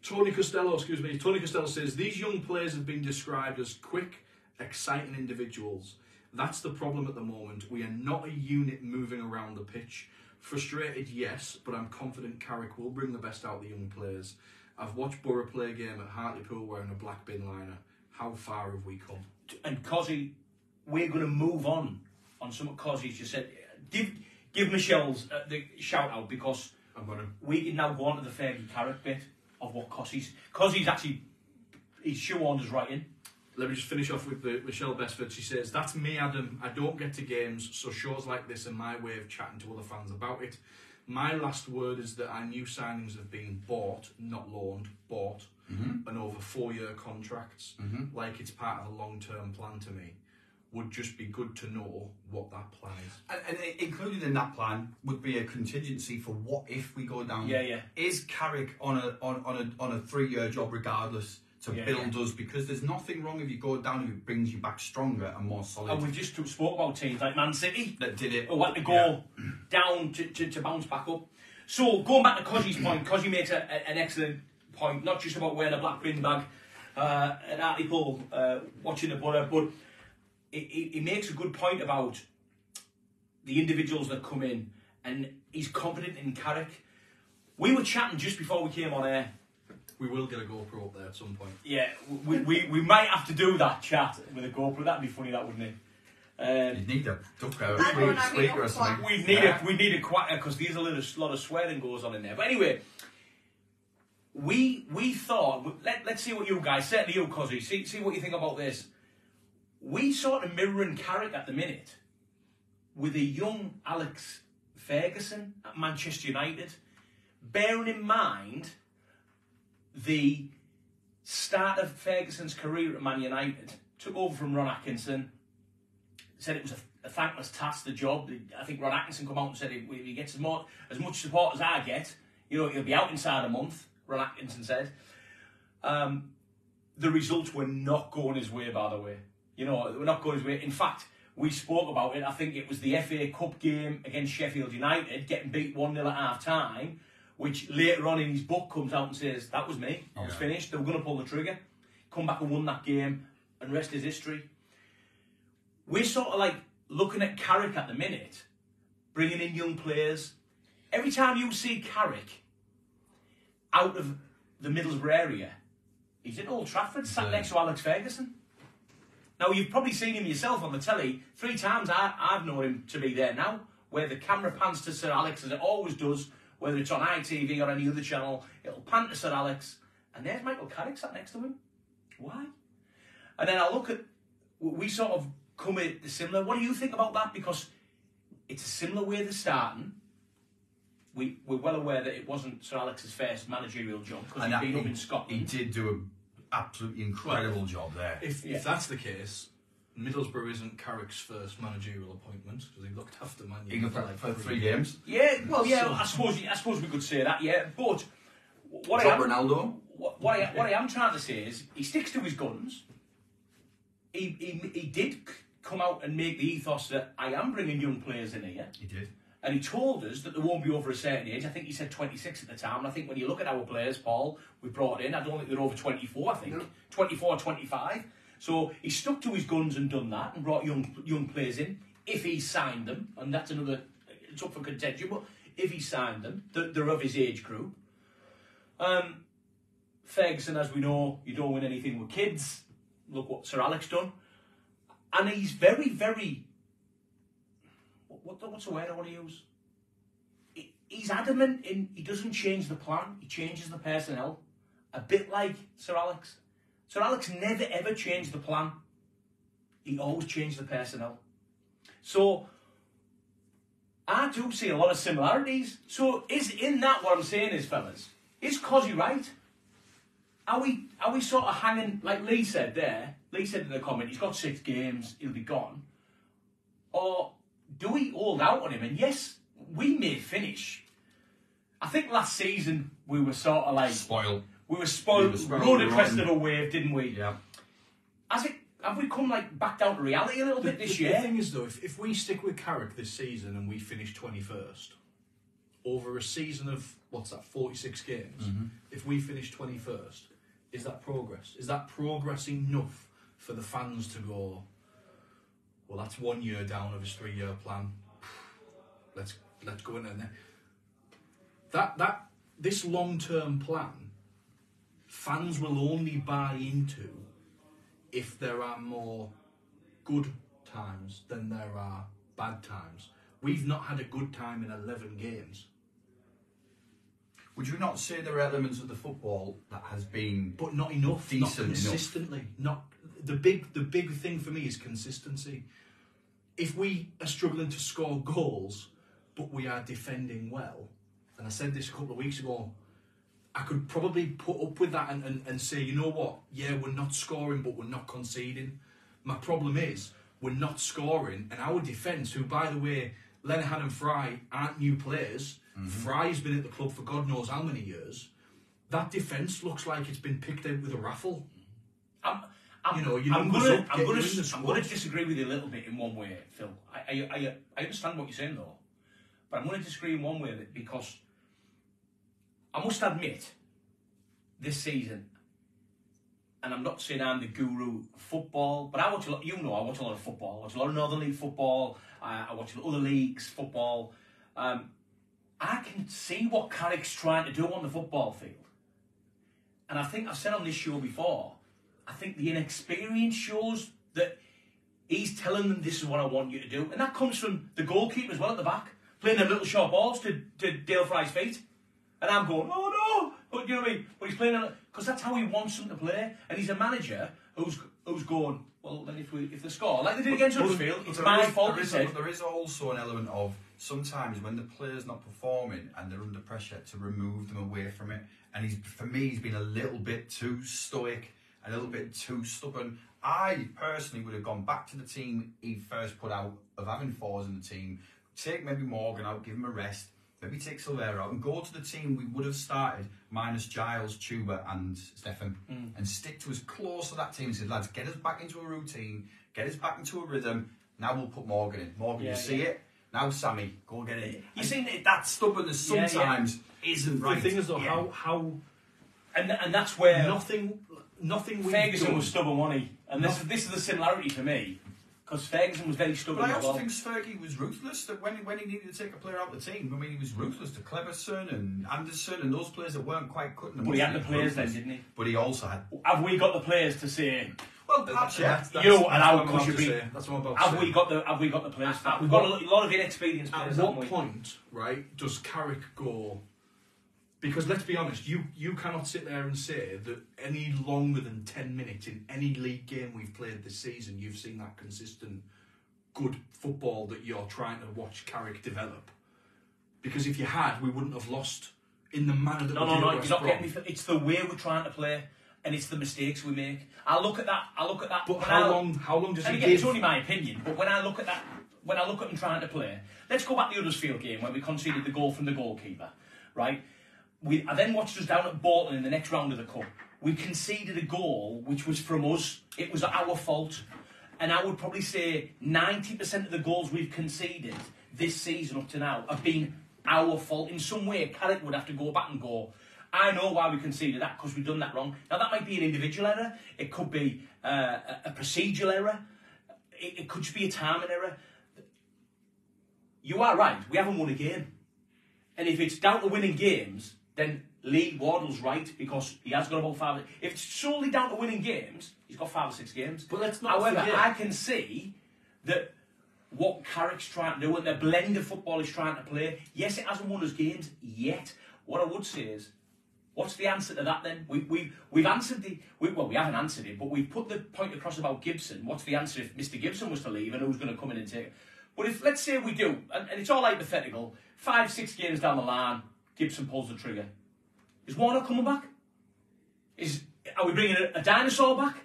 Tony Costello says, these young players have been described as quick, exciting individuals. That's the problem at the moment. We are not a unit moving around the pitch. Frustrated, yes, but I'm confident Carrick will bring the best out of the young players. I've watched Boro play a game at Hartlepool wearing a black bin liner. How far have we come? And Cozzy, we're going to move on some of Cozzy's just said. Give Michelle's the shout out because we can now go on to the Fergie Carrick bit of what Cozzy's actually he's shoehorned us right in. Let me just finish off with Michelle Bestford. She says, that's me, Adam. I don't get to games, so shows like this are my way of chatting to other fans about it. My last word is that our new signings have been bought, not loaned, bought. and over 4-year contracts, like it's part of a long-term plan to me, would just be good to know what that plan is. And included in that plan would be a contingency for what if we go down. Yeah. Is Carrick on a 3-year job regardless to build us? Because there's nothing wrong if you go down if it brings you back stronger and more solid. And we've just spoke about teams like Man City that did it. who had to go down to bounce back up. So going back to Cossy's point, Cossy makes an excellent point, not just about wearing a black bin bag at Hartlepool watching the Boro, but he makes a good point about the individuals that come in, and he's confident in Carrick. We were chatting just before we came on air. We will get a GoPro up there at some point. Yeah, we might have to do that chat with a GoPro. That'd be funny, that wouldn't it? You'd need a duck or I don't a have speaker or enough something. We need a quite, because there's a lot of swearing goes on in there. But anyway, we thought, let's see what you guys, certainly you, Cossy, see what you think about this. We sort of mirroring Carrick at the minute with a young Alex Ferguson at Manchester United, bearing in mind the start of Ferguson's career at Man United. Took over from Ron Atkinson, said it was a thankless task, the job. I think Ron Atkinson come out and said if he gets as much support as I get, he'll be out inside a month, Ron Atkinson said. The results were not going his way, by the way. We're not going his way. In fact, we spoke about it. I think it was the FA Cup game against Sheffield United, getting beat 1-0 at half-time, which later on in his book comes out and says, that was me. I was finished. They were going to pull the trigger. Come back and won that game, and rest is history. We're sort of like looking at Carrick at the minute, bringing in young players. Every time you see Carrick out of the Middlesbrough area, he's at Old Trafford, sat next to Alex Ferguson. Now, you've probably seen him yourself on the telly. 3 times I've known him to be there now, where the camera pans to Sir Alex, as it always does, whether it's on ITV or any other channel, it'll pan to Sir Alex, and there's Michael Carrick sat next to him. Why? And then I look at, we sort of come at the similar. What do you think about that? Because it's a similar way they're starting. We're well aware that it wasn't Sir Alex's first managerial job, because he'd been up in Scotland. He did do an absolutely incredible job there. If that's the case, Middlesbrough isn't Carrick's first managerial appointment, because he looked after Man United for 3 games. Yeah, well, yeah, so, I suppose we could say that, yeah. But what I am trying to say is he sticks to his guns. He did come out and make the ethos that I am bringing young players in here. He did. And he told us that they won't be over a certain age. I think he said 26 at the time. And I think when you look at our players, Paul, we brought in, I don't think they're over 24, I think. No. 24, 25. So he stuck to his guns and done that and brought young players in, if he signed them. And that's another, it's up for contention, but if he signed them, they're of his age group. Ferguson, as we know, you don't win anything with kids. Look what Sir Alex done. And he's very, very... What's the word I want to use? He's adamant in he doesn't change the plan, he changes the personnel. A bit like Sir Alex. Sir Alex never ever changed the plan. He always changed the personnel. So I do see a lot of similarities. So is in that what I'm saying is, fellas, is Cossy right? Are we sort of hanging, like Lee said there, Lee said in the comment, he's got 6 games, he'll be gone. Or do we hold out on him? And yes, we may finish. I think last season we were sort of like... Spoiled. We were spoiled, rode a crest of a wave, didn't we? Yeah. Have we come like back down to reality a little bit this year? The thing is though, if we stick with Carrick this season and we finish 21st, over a season of, 46 games, if we finish 21st, is that progress? Is that progress enough for the fans to go, well, that's 1 year down of his 3-year plan. Let's go in there. This long-term plan, fans will only buy into if there are more good times than there are bad times. We've not had a good time in 11 games. Would you not say there are elements of the football that has been, but not enough, decent not consistently, enough? Not the big thing for me is consistency. If we are struggling to score goals, but we are defending well, and I said this a couple of weeks ago, I could probably put up with that and say, you know what, yeah, we're not scoring, but we're not conceding. My problem is, we're not scoring, and our defence, who, by the way, Lenihan and Fry aren't new players. Fry's been at the club for God knows how many years. That defence looks like it's been picked out with a raffle. I'm going to disagree with you a little bit in one way, Phil. I understand what you're saying though, but I'm going to disagree in one way because I must admit, this season, and I'm not saying I'm the guru of football, but I watch a lot. I watch a lot of football. I watch a lot of Northern League football. I watch other leagues football. I can see what Carrick's trying to do on the football field, and I think I've said on this show before. I think the inexperience shows that he's telling them this is what I want you to do, and that comes from the goalkeeper as well at the back, playing them little short balls to Dale Fry's feet, and I'm going, oh no, but you know what I mean? But he's playing because that's how he wants them to play, and he's a manager who's going, well then if they score like they did against Huddersfield, it's my fault. There is also an element of sometimes when the player's not performing and they're under pressure to remove them away from it, and for me he's been a little bit too stoic. A little bit too stubborn. I personally would have gone back to the team he first put out of having fours in the team. Take maybe Morgan out, give him a rest. Maybe take Silvera out and go to the team we would have started minus Giles, Tuba and Stefan and stick to as close to that team and say, lads, get us back into a routine, get us back into a rhythm. Now we'll put Morgan in. Morgan, you see it. Now Sammy, go get it. You see that stubbornness sometimes isn't right. The thing is though, how and that's where nothing Ferguson was stubborn, wasn't he? And this is the similarity for me, because Ferguson was very stubborn. But I also think Fergie was ruthless. That when he needed to take a player out of the team, I mean, he was ruthless to Cleverson and Anderson and those players that weren't quite cutting them. But he had the players then, didn't he? But he also had. Have we got the players to say? Well, perhaps that's you and how could you be? That's what I'm about have to say. we got the players? We've got a lot of inexperienced players. At what point, right, does Carrick go? Because let's be honest, you cannot sit there and say that any longer than 10 minutes in any league game we've played this season, you've seen that consistent, good football that you're trying to watch Carrick develop. Because if you had, we wouldn't have lost in the manner that we did. No, you're not getting me. It's the way we're trying to play, and it's the mistakes we make. I look at that. But how long does it give? It's only my opinion. But when I look at that, when I look at them trying to play, let's go back to the Huddersfield game when we conceded the goal from the goalkeeper, right? I then watched us down at Bolton in the next round of the Cup. We conceded a goal which was from us. It was our fault. And I would probably say 90% of the goals we've conceded this season up to now have been our fault. In some way, Carrick would have to go back and go, I know why we conceded that, because we've done that wrong. Now, that might be an individual error. It could be a procedural error. It could just be a timing error. You are right. We haven't won a game. And if it's down to winning games, then Lee Wardle's right, because he has got about 5. If it's solely down to winning games, he's got 5 or 6 games. But let's not However, forget. I can see that what Carrick's trying to do and the blend of football he's trying to play, yes, it hasn't won us games yet. What I would say is, what's the answer to that then? We've answered we haven't answered it, but we've put the point across about Gibson. What's the answer if Mr. Gibson was to leave and who's going to come in and take it? But if, let's say we do, and it's all hypothetical, 5, 6 games down the line, Gibson pulls the trigger. Is Warner coming back? Are we bringing a dinosaur back?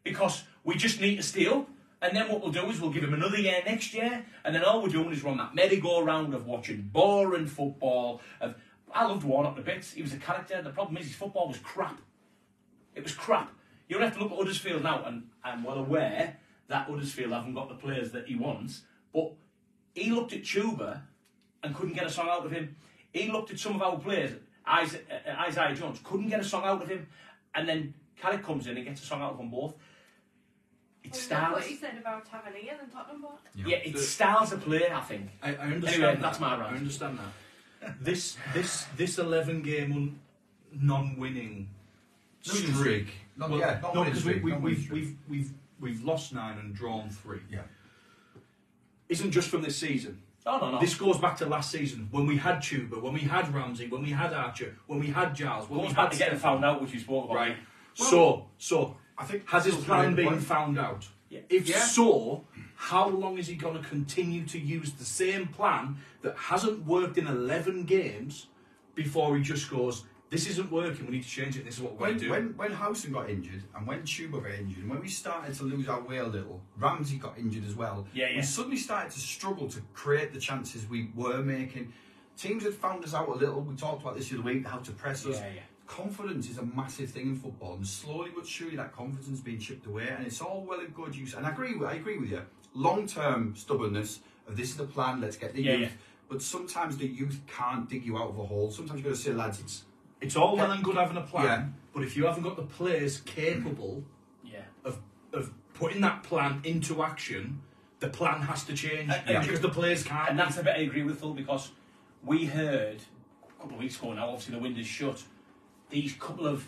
Because we just need to steal. And then what we'll do is we'll give him another year next year. And then all we're doing is run that merry-go-round of watching boring football. I loved Warnock to bits. He was a character. The problem is his football was crap. It was crap. You don't have to look at Huddersfield now. And I'm well aware that Huddersfield haven't got the players that he wants. But he looked at Tuba and couldn't get a song out of him. He looked at some of our players, Isaiah Jones, couldn't get a song out of him. And then Carrick comes in and gets a song out of them both. It styles. What he said about Tavernier and Tottenham bought. Yeah, it styles a player, I think. I understand. Anyway, that's my rant. I understand that. This 11 game non-winning streak. Because we've lost 9 and drawn 3. Yeah. Isn't just from this season. No. This goes back to last season when we had Tuba, when we had Ramsey, when we had Archer, when we had Giles, when we had to getting found out, which you spoke about. Right. Well, So I think has his plan been found out? Yeah. If so, how long is he going to continue to use the same plan that hasn't worked in 11 games before he just goes, this isn't working, we need to change it, this is what we're going to do. When Howson got injured, and when Chuba got injured, and when we started to lose our way a little, Ramsey got injured as well, we suddenly started to struggle to create the chances we were making. Teams had found us out a little. We talked about this the other week, how to press us. Confidence is a massive thing in football, and slowly but surely that confidence is being chipped away, and it's all well and good use. And I agree with you. Long-term stubbornness of this is the plan, let's get the youth. But sometimes the youth can't dig you out of a hole. Sometimes you've got to say, lads, it's all well and good having a plan, but if you haven't got the players capable of putting that plan into action, the plan has to change because the players can't. And that's a bit I agree with Phil, because we heard a couple of weeks ago now, obviously the windows shut, these couple of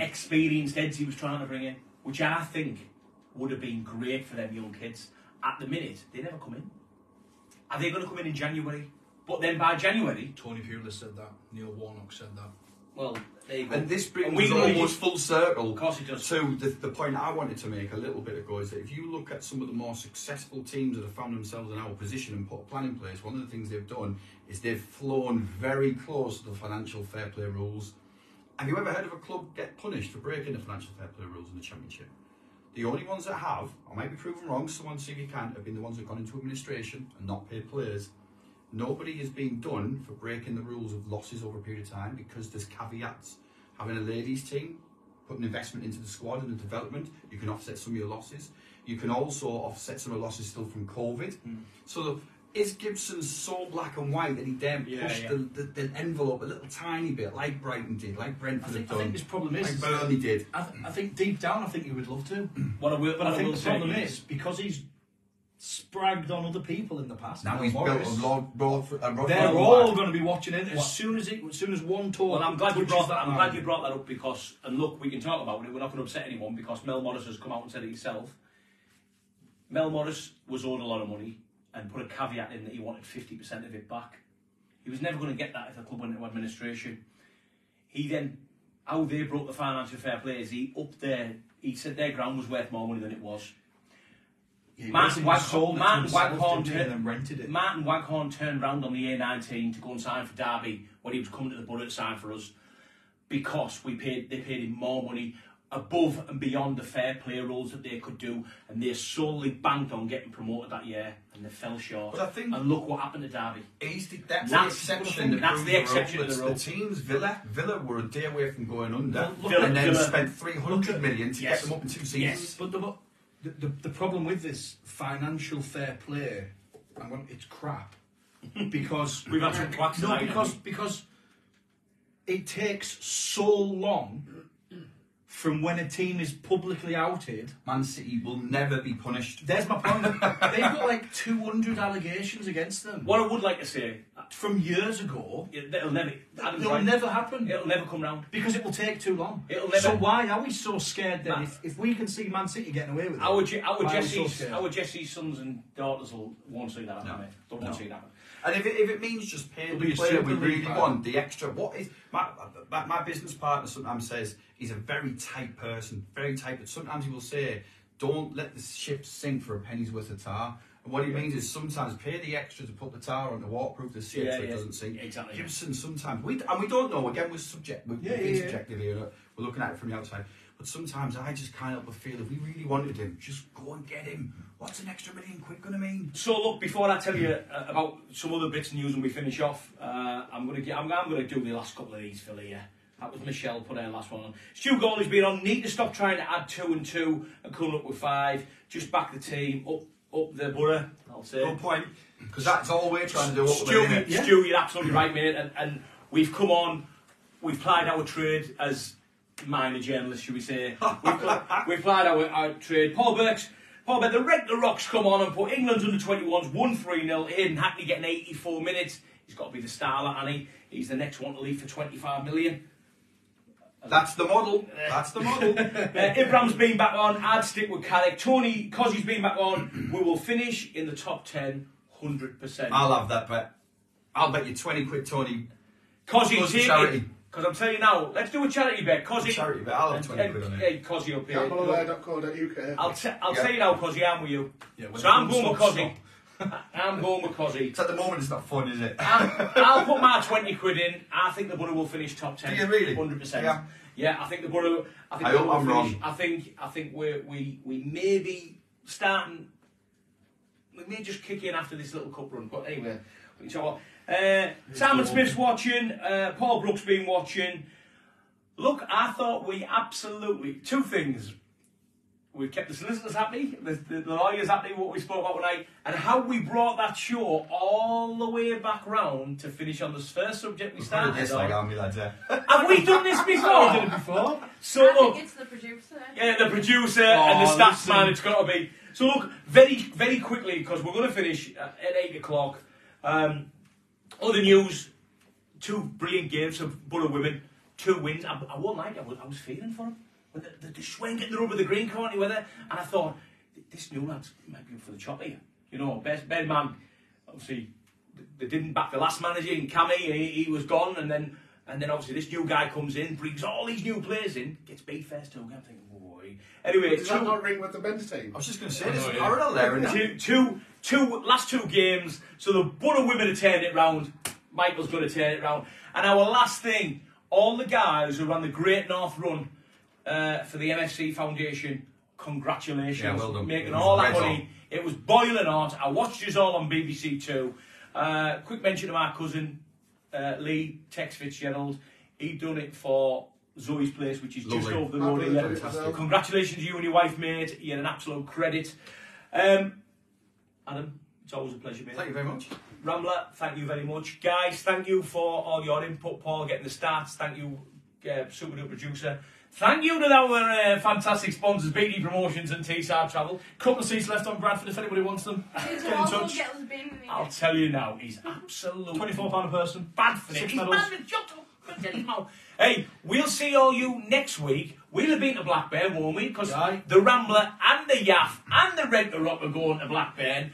experienced heads he was trying to bring in, which I think would have been great for them young kids. At the minute, they never come in. Are they going to come in January? But then by January... Tony Pulis said that. Neil Warnock said that. Well, there you go. And this brings us almost full circle of course it does. to the point I wanted to make a little bit ago, is that if you look at some of the more successful teams that have found themselves in our position and put a plan in place, one of the things they've done is they've flown very close to the financial fair play rules. Have you ever heard of a club get punished for breaking the financial fair play rules in the Championship? The only ones that have, I might be proven wrong, someone see if you can, have been the ones that have gone into administration and not paid players. Nobody has been done for breaking the rules of losses over a period of time, because there's caveats. Having a ladies team, putting investment into the squad and the development, you can offset some of your losses. You can also offset some of the losses still from COVID. So is Gibson so black and white that he then pushed the envelope a little tiny bit, like Brighton did, like Brentford have done, I think his problem is, like Burnley did? I think deep down, I think he would love to. But I think the problem is, because he's spragged on other people in the past. Now he's built a they're all going to be watching it as soon as one tour. Well, I'm glad you brought that up, because, and look, we can talk about it. We're not going to upset anyone, because Mel Morris has come out and said it himself. Mel Morris was owed a lot of money and put a caveat in that he wanted 50% of it back. He was never going to get that if the club went into administration. He then, how they broke the financial fair play is he said their ground was worth more money than it was. Martin Waghorn turned round on the A19 to go and sign for Derby when he was coming to the Boro to sign for us, because they paid him more money above and beyond the fair play rules that they could do, and they solely banked on getting promoted that year, and they fell short. But I think, and look what happened to Derby. That's the exception. That's the exception to the rule. The teams, Villa were a day away from going under, and then spent 300 million to get them up in 2 seasons. Yes, but the problem with this financial fair play, it's crap, because we've had some quacks because it takes so long from when a team is publicly outed. Man City will never be punished. There's my point. They've got like 200 allegations against them. What I would like to say, from years ago, it'll never happen. It'll never come round, because it will take too long. So why are we so scared then? If we can see Man City getting away with it, our Jesse's sons and daughters won't see that happen. They won't see that happen. And if it means just paying the player we really want, the extra, what is my business partner sometimes says he's a very tight person, very tight, but sometimes he will say, don't let the ship sink for a penny's worth of tar. And what he means is sometimes pay the extra to put the tar on to waterproof the ship so it doesn't sink. Exactly. Gibson sometimes, we don't know, again we're subjective here, we're looking at it from the outside. But sometimes I just can't help but feel if we really wanted him, just go and get him. What's an extra £1 million going to mean? So look, before I tell you about some other bits of news when we finish off, I'm going to do the last couple of these, Phil, here. That was Michelle put her last one on. Stu Gawley's been on. Need to stop trying to add 2 and 2 and coming up with 5. Just back the team up the Boro, I'll say. Good point. Because that's all we're trying to do. Stu, you're absolutely right, mate. And we've come on. We've plied our trade as minor journalists, should we say? We've plied our trade. Paul Burke, the regular rocks come on and put England's under 21s 1-3-0. Hayden Hackney getting 84 minutes. He's got to be the star, hasn't he? He's the next one to leave for 25 million. That's the model. That's the model. Ibrahim's been back on. I'd stick with Carrick. Tony Cozzy's been back on. We will finish in the top 10, 100%. I'll have that bet. I'll bet you 20 quid, Tony. Cozzy, charity. Because I'm telling you now, let's do a charity bet. Cozzy. Charity bet. I'll have 20 quid on it. Hey, Cozzy up here. Gambleaware.co.uk. I'll tell you now, Cozzy, I'm with you. Yeah, so I'm going with Cozzy. I'm going with Cozzy. At the moment, it's not fun, is it? I'll put my 20 quid in. I think the Boro will finish top 10. Do you really? 100%. Yeah. Yeah, I think the Boro. I hope I'm wrong. I think we may be starting. We may just kick in after this little cup run. But anyway, we can talk about. Simon Smith's watching. Paul Brook's been watching. Look, I thought we absolutely two things. We've kept the solicitors happy, the lawyers happy, what we spoke about tonight, and how we brought that show all the way back round to finish on the first subject we started on. Have we done this before? We've done it before. So I look, think it's the producer. yeah, the producer and the stats man, it's got to be. So look, very quickly, because we're going to finish at 8 o'clock. Other news, 2 brilliant games of Boro women, 2 wins. I won't lie, I was feeling for them. The swing getting the rub of the green corner weather, and I thought this new lads might be up for the chop here. You know, best man. Obviously, they didn't back the last manager in Cammy. He was gone, and then obviously this new guy comes in, brings all these new players in, gets beat first 2 games. I'm thinking, boy. Anyway, does that not ring with the men's team? I was just going to say, there's a parallel there. Last 2 games. So the Boro women have turned it round. Michael's going to turn it round. And our last thing, all the guys who ran the Great North Run. For the MFC Foundation, congratulations. Yeah, well done. Making all that money. It was boiling hot. I watched you all on BBC Two. Quick mention to my cousin, Lee Tex Fitzgerald. He'd done it for Zoe's Place, which is just over the road here. Fantastic. Congratulations, you and your wife, mate. You're an absolute credit. Adam, it's always a pleasure, mate. Thank you very much. Rambler, thank you very much. Guys, thank you for all your input. Paul getting the stats. Thank you, Super Duper Producer. Thank you to our fantastic sponsors, BD Promotions and Teesside Travel. Couple of seats left on Bradford if anybody wants them. Get in touch. I'll tell you now, he's absolutely £24 a person. bad for it. 6 He's medals. bad for it. Hey, we'll see all you next week. We'll have been to Blackburn, won't we? Because the Rambler and the Yaff and the Rent a Rock are going to Blackburn.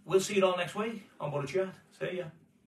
We'll see you all next week on Boro Chat. See ya.